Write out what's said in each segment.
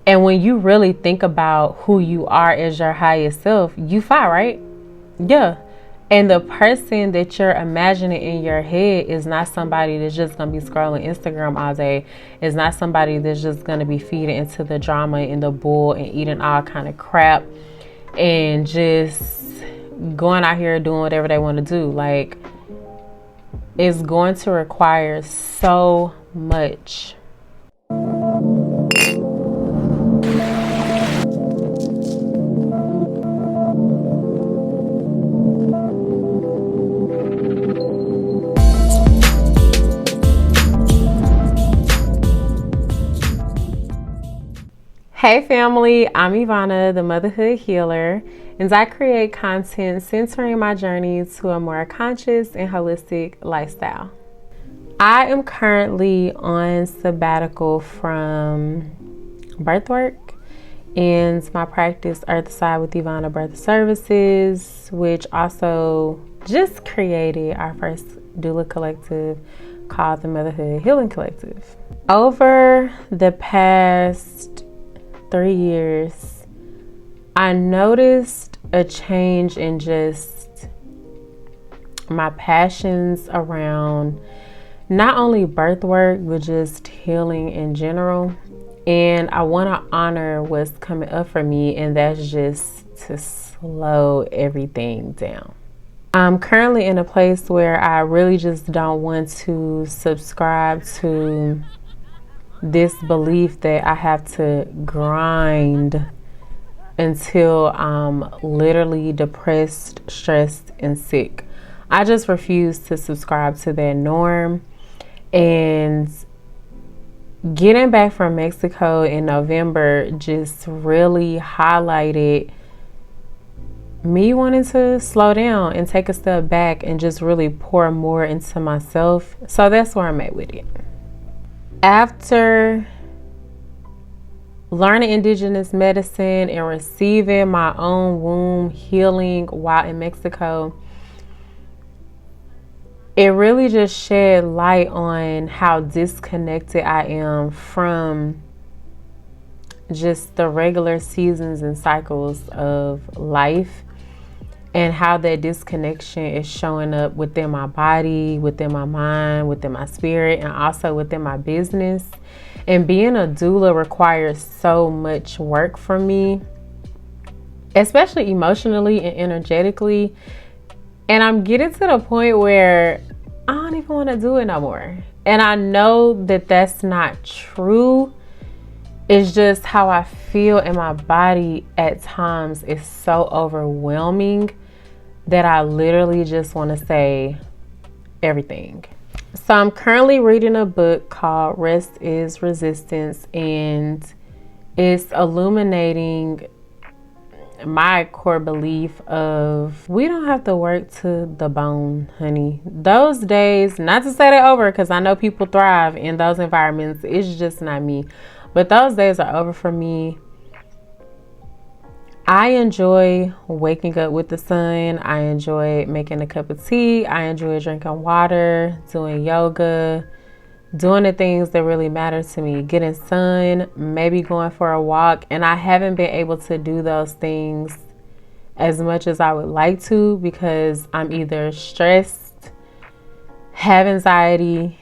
And when you really think about who you are as your highest self, you fly, right? Yeah. And the person that you're imagining in your head is not somebody that's just going to be scrolling Instagram all day. It's not somebody that's just going to be feeding into the drama and the bull and eating all kind of crap and just going out here doing whatever they want to do. Like, it's going to require so much. Hey family, I'm Ivana, the Motherhood Healer, and I create content centering my journey to a more conscious and holistic lifestyle. I am currently on sabbatical from birth work and my practice Earthside with Ivana Brotha Services, which also just created our first doula collective called the Motherhood Healing Collective. Over the past 3 years, I noticed a change in just my passions around not only birth work, but just healing in general. And I want to honor what's coming up for me, and that's just to slow everything down. I'm currently in a place where I really just don't want to subscribe to this belief that I have to grind until I'm literally depressed, stressed, and sick. I just refuse to subscribe to that norm. And getting back from Mexico in November just really highlighted me wanting to slow down and take a step back and just really pour more into myself. So that's where I'm at with it. After learning Indigenous medicine and receiving my own womb healing while in Mexico, it really just shed light on how disconnected I am from just the regular seasons and cycles of life, and how that disconnection is showing up within my body, within my mind, within my spirit, and also within my business. And being a doula requires so much work from me, especially emotionally and energetically. And I'm getting to the point where I don't even want to do it no more. And I know that that's not true. It's just how I feel in my body at times is so overwhelming that I literally just want to say everything. So I'm currently reading a book called Rest is Resistance, and it's illuminating my core belief of we don't have to work to the bone, honey. Those days, not to say they're over, because I know people thrive in those environments. It's just not me. But those days are over for me. I enjoy waking up with the sun. I enjoy making a cup of tea. I enjoy drinking water, doing yoga, doing the things that really matter to me, getting sun, maybe going for a walk. And I haven't been able to do those things as much as I would like to because I'm either stressed, have anxiety,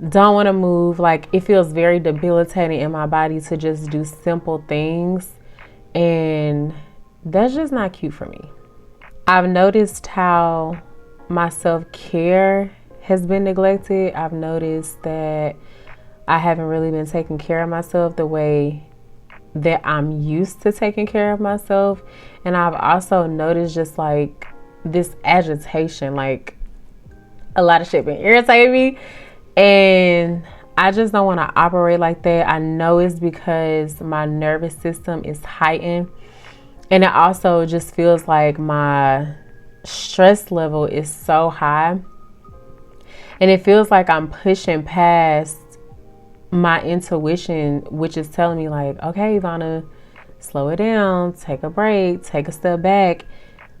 don't want to move. Like, it feels very debilitating in my body to just do simple things. And that's just not cute for me. I've noticed how my self-care has been neglected. I've noticed that I haven't really been taking care of myself the way that I'm used to taking care of myself. And I've also noticed just like this agitation, like a lot of shit been irritating me. And I just don't want to operate like that. I know it's because my nervous system is heightened. And it also just feels like my stress level is so high. And it feels like I'm pushing past my intuition, which is telling me like, okay, Ivana, slow it down, take a break, take a step back.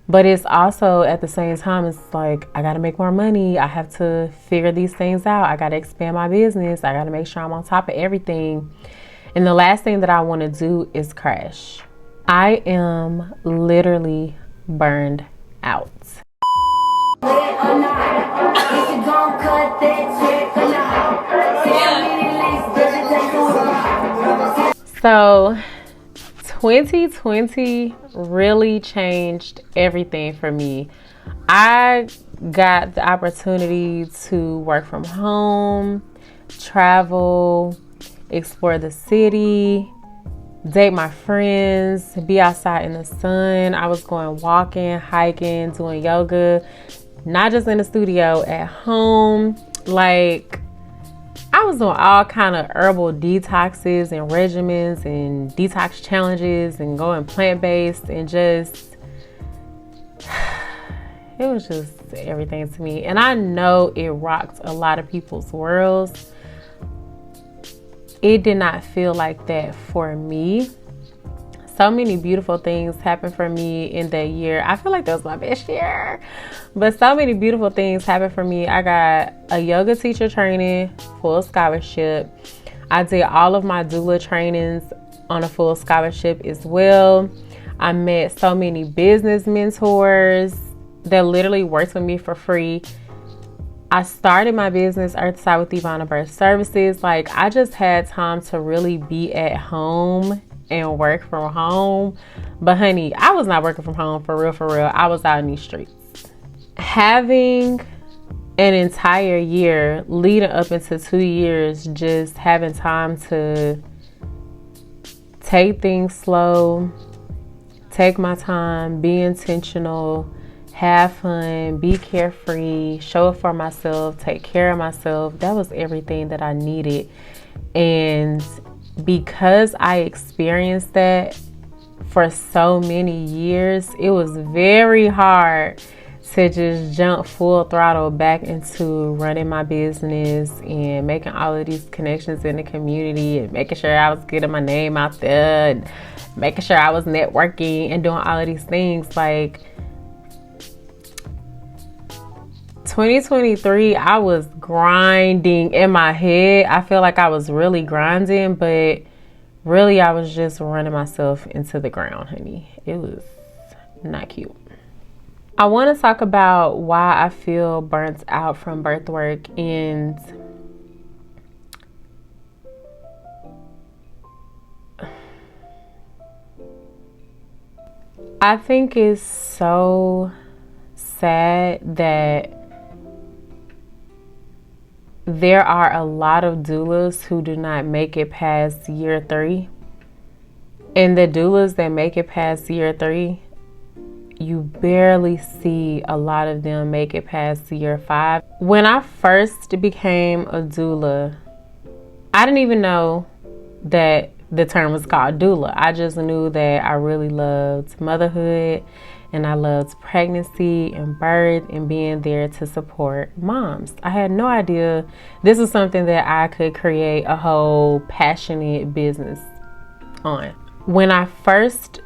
But it's also at the same time, it's like, I got to make more money. I have to figure these things out. I got to expand my business. I got to make sure I'm on top of everything. And the last thing that I want to do is crash. I am literally burned out. So 2020 really changed everything for me. I got the opportunity to work from home, travel, explore the city, date my friends, be outside in the sun. I was going walking, hiking, doing yoga, not just in the studio, at home. Like, I was doing all kind of herbal detoxes and regimens and detox challenges and going plant-based, and just, it was just everything to me. And I know it rocked a lot of people's worlds. It did not feel like that for me. So many beautiful things happened for me in that year. I feel like that was my best year. But so many beautiful things happened for me. I got a yoga teacher training, full scholarship. I did all of my doula trainings on a full scholarship as well. I met so many business mentors that literally worked with me for free. I started my business, Earthside with Ivana Birth Services. Like, I just had time to really be at home and work from home. But honey, I was not working from home for real, for real. I was out in these streets. Having an entire year leading up into 2 years, just having time to take things slow, take my time, be intentional, have fun, be carefree, show up for myself, take care of myself. That was everything that I needed. And because I experienced that for so many years, it was very hard to just jump full throttle back into running my business and making all of these connections in the community and making sure I was getting my name out there and making sure I was networking and doing all of these things. Like, 2023, I was grinding in my head. I feel like I was really grinding, but really I was just running myself into the ground, honey. It was not cute. I want to talk about why I feel burnt out from birth work, and I think it's so sad that there are a lot of doulas who do not make it past year 3. And the doulas that make it past year 3, you barely see a lot of them make it past year 5. When I first became a doula, I didn't even know that the term was called doula. I just knew that I really loved motherhood, and I loved pregnancy and birth and being there to support moms. I had no idea this was something that I could create a whole passionate business on. When I first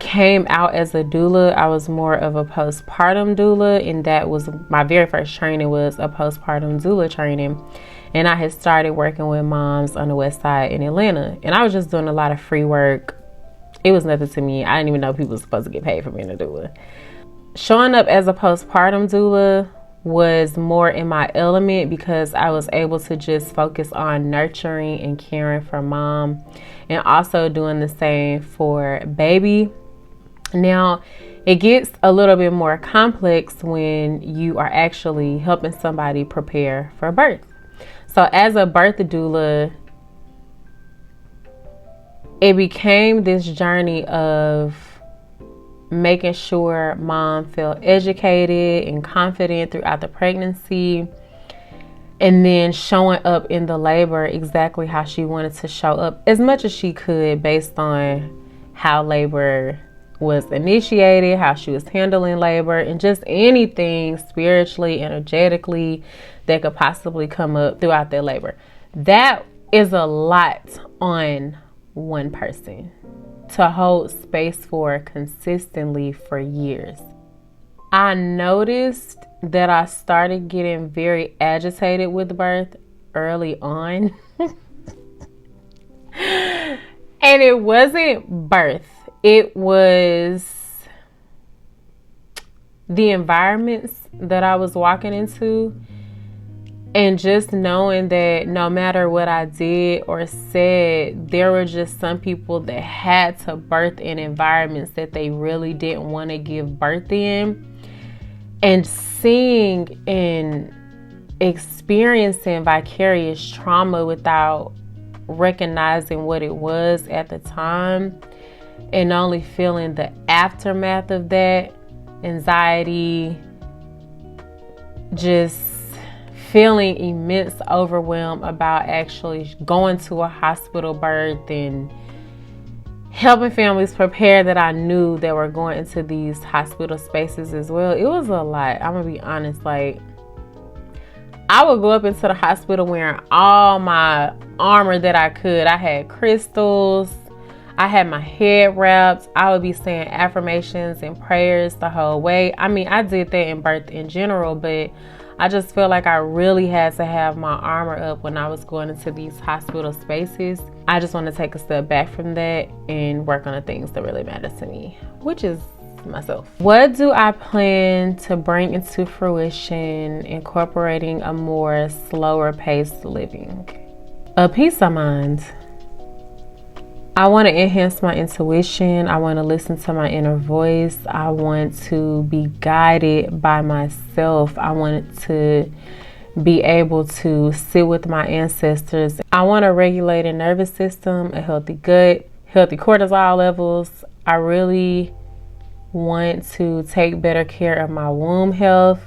came out as a doula, I was more of a postpartum doula, and that was my very first training, was a postpartum doula training. And I had started working with moms on the west side in Atlanta, and I was just doing a lot of free work. It was nothing to me. I didn't even know people were supposed to get paid for being a doula. Showing up as a postpartum doula was more in my element because I was able to just focus on nurturing and caring for mom, and also doing the same for baby. Now, it gets a little bit more complex when you are actually helping somebody prepare for birth. So as a birth doula, it became this journey of making sure mom felt educated and confident throughout the pregnancy, and then showing up in the labor exactly how she wanted to show up as much as she could based on how labor was initiated, how she was handling labor, and just anything spiritually, energetically that could possibly come up throughout their labor. That is a lot on one person to hold space for consistently for years. I noticed that I started getting very agitated with birth early on. And it wasn't birth. It was the environments that I was walking into, and just knowing that no matter what I did or said, there were just some people that had to birth in environments that they really didn't want to give birth in. And seeing and experiencing vicarious trauma without recognizing what it was at the time, and only feeling the aftermath of that, anxiety, just feeling immense overwhelm about actually going to a hospital birth and helping families prepare that I knew that were going into these hospital spaces as well. It was a lot. I'm gonna be honest. Like, I would go up into the hospital wearing all my armor that I could. I had crystals. I had my head wrapped. I would be saying affirmations and prayers the whole way. I mean, I did that in birth in general, but I just feel like I really had to have my armor up when I was going into these hospital spaces. I just want to take a step back from that and work on the things that really matter to me, which is myself. What do I plan to bring into fruition, incorporating a more slower paced living? A peace of mind. I want to enhance my intuition. I want to listen to my inner voice. I want to be guided by myself. I want to be able to sit with my ancestors. I want a regulated nervous system, a healthy gut, healthy cortisol levels. I really want to take better care of my womb health.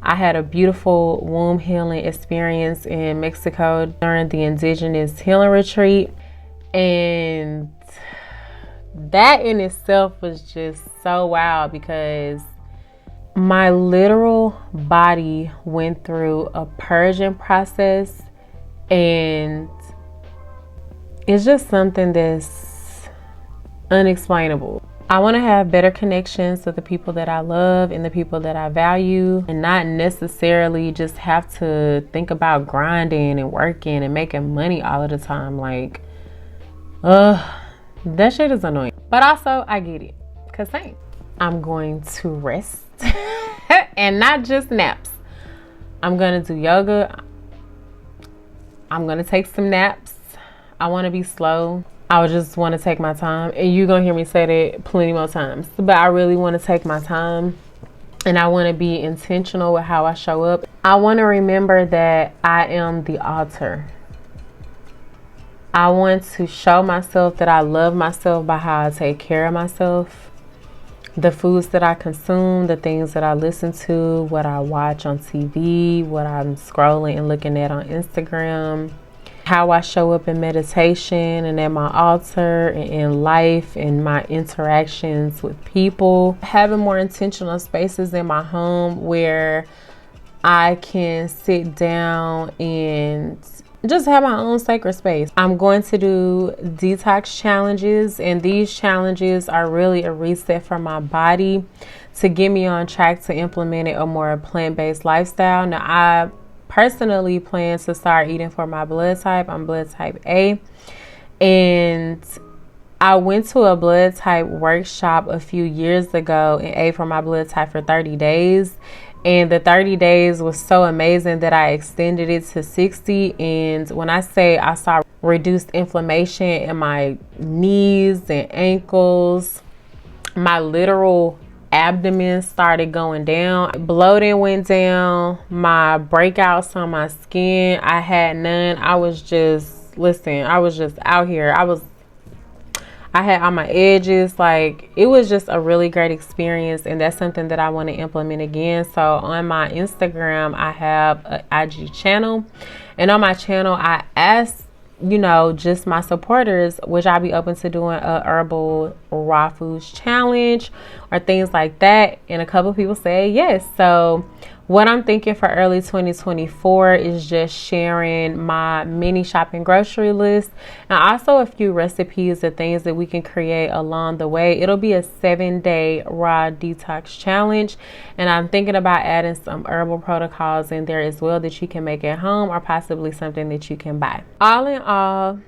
I had a beautiful womb healing experience in Mexico during the Indigenous healing retreat. And that in itself was just so wild, because my literal body went through a purging process, and it's just something that's unexplainable. I want to have better connections with the people that I love and the people that I value, and not necessarily just have to think about grinding and working and making money all of the time. Like, that shit is annoying. But also, I get it. Cause same. I'm going to rest and not just naps. I'm gonna do yoga. I'm gonna take some naps. I want to be slow. I just want to take my time. And you're gonna hear me say that plenty more times. But I really want to take my time. And I want to be intentional with how I show up. I want to remember that I am the altar. I want to show myself that I love myself by how I take care of myself. The foods that I consume, the things that I listen to, what I watch on TV, what I'm scrolling and looking at on Instagram, how I show up in meditation and at my altar and in life and my interactions with people. Having more intentional spaces in my home where I can sit down and just have my own sacred space. I'm going to do detox challenges, and these challenges are really a reset for my body to get me on track to implementing a more plant-based lifestyle. Now, I personally plan to start eating for my blood type. I'm blood type A, and I went to a blood type workshop a few years ago and ate for my blood type for 30 days. And the 30 days was so amazing that I extended it to 60. And when I say I saw reduced inflammation in my knees and ankles, my literal abdomen started going down. Bloating went down. My breakouts on my skin, I had none. I was just out here. I had on my edges. Like, it was just a really great experience, and that's something that I want to implement again. So on my Instagram, I have an IG channel, and on my channel, I asked, just my supporters, which I'll be open to doing a herbal raw foods challenge or things like that. And a couple people said yes. So what I'm thinking for early 2024 is just sharing my mini shopping grocery list, and also a few recipes of things that we can create along the way. It'll be a 7-day raw detox challenge, and I'm thinking about adding some herbal protocols in there as well that you can make at home, or possibly something that you can buy. All in all,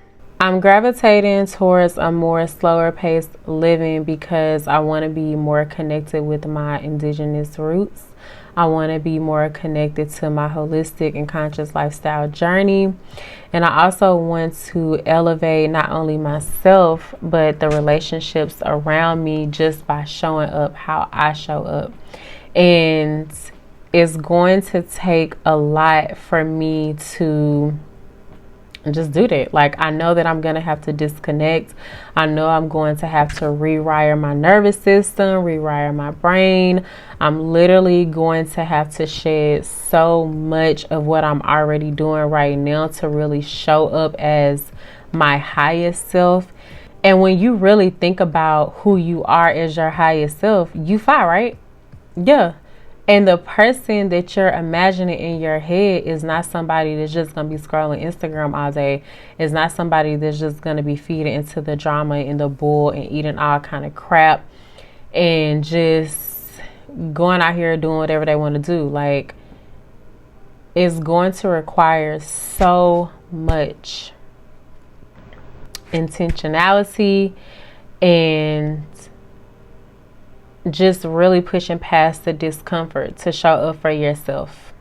I'm gravitating towards a more slower paced living because I want to be more connected with my Indigenous roots. I want to be more connected to my holistic and conscious lifestyle journey. And I also want to elevate not only myself, but the relationships around me just by showing up how I show up. And it's going to take a lot for me to just do that. Like, I know that I'm going to have to disconnect. I know I'm going to have to rewire my nervous system, rewire my brain. I'm literally going to have to shed so much of what I'm already doing right now to really show up as my highest self. And when you really think about who you are as your highest self, you fly, right? Yeah. And the person that you're imagining in your head is not somebody that's just going to be scrolling Instagram all day. It's not somebody that's just going to be feeding into the drama and the bull and eating all kind of crap and just going out here doing whatever they want to do. Like, it's going to require so much intentionality and just really pushing past the discomfort to show up for yourself.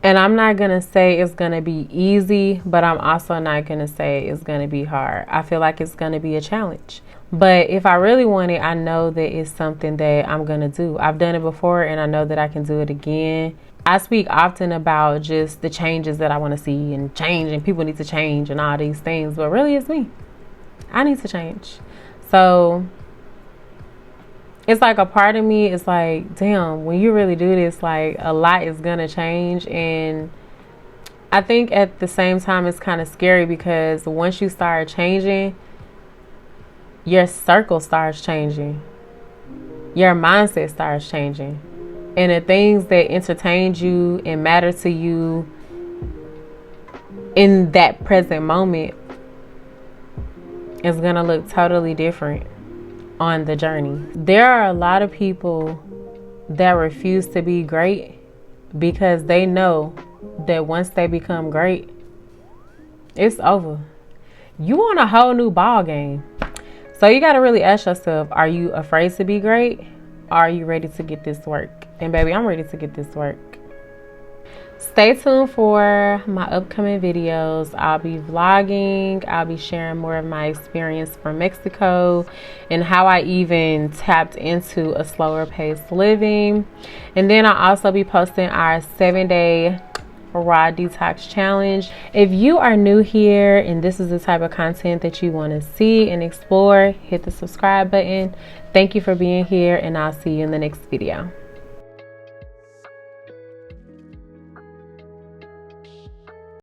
And I'm not going to say it's going to be easy, but I'm also not going to say it's going to be hard. I feel like it's going to be a challenge. But if I really want it, I know that it's something that I'm going to do. I've done it before and I know that I can do it again. I speak often about just the changes that I want to see and change, and people need to change and all these things. But really, it's me. I need to change. So it's like a part of me is like, damn, when you really do this, like, a lot is going to change. And I think at the same time, it's kind of scary because once you start changing, your circle starts changing. Your mindset starts changing. And the things that entertain you and matter to you in that present moment is going to look totally different on the journey. There are a lot of people that refuse to be great because they know that once they become great, it's over. You want a whole new ball game. So you got to really ask yourself, are you afraid to be great? Are you ready to get this work? And baby, I'm ready to get this work. Stay tuned for my upcoming videos. I'll be vlogging. I'll be sharing more of my experience from Mexico and how I even tapped into a slower paced living. And then I'll also be posting our 7-day raw detox challenge. If you are new here and this is the type of content that you want to see and explore, hit the subscribe button. Thank you for being here, and I'll see you in the next video.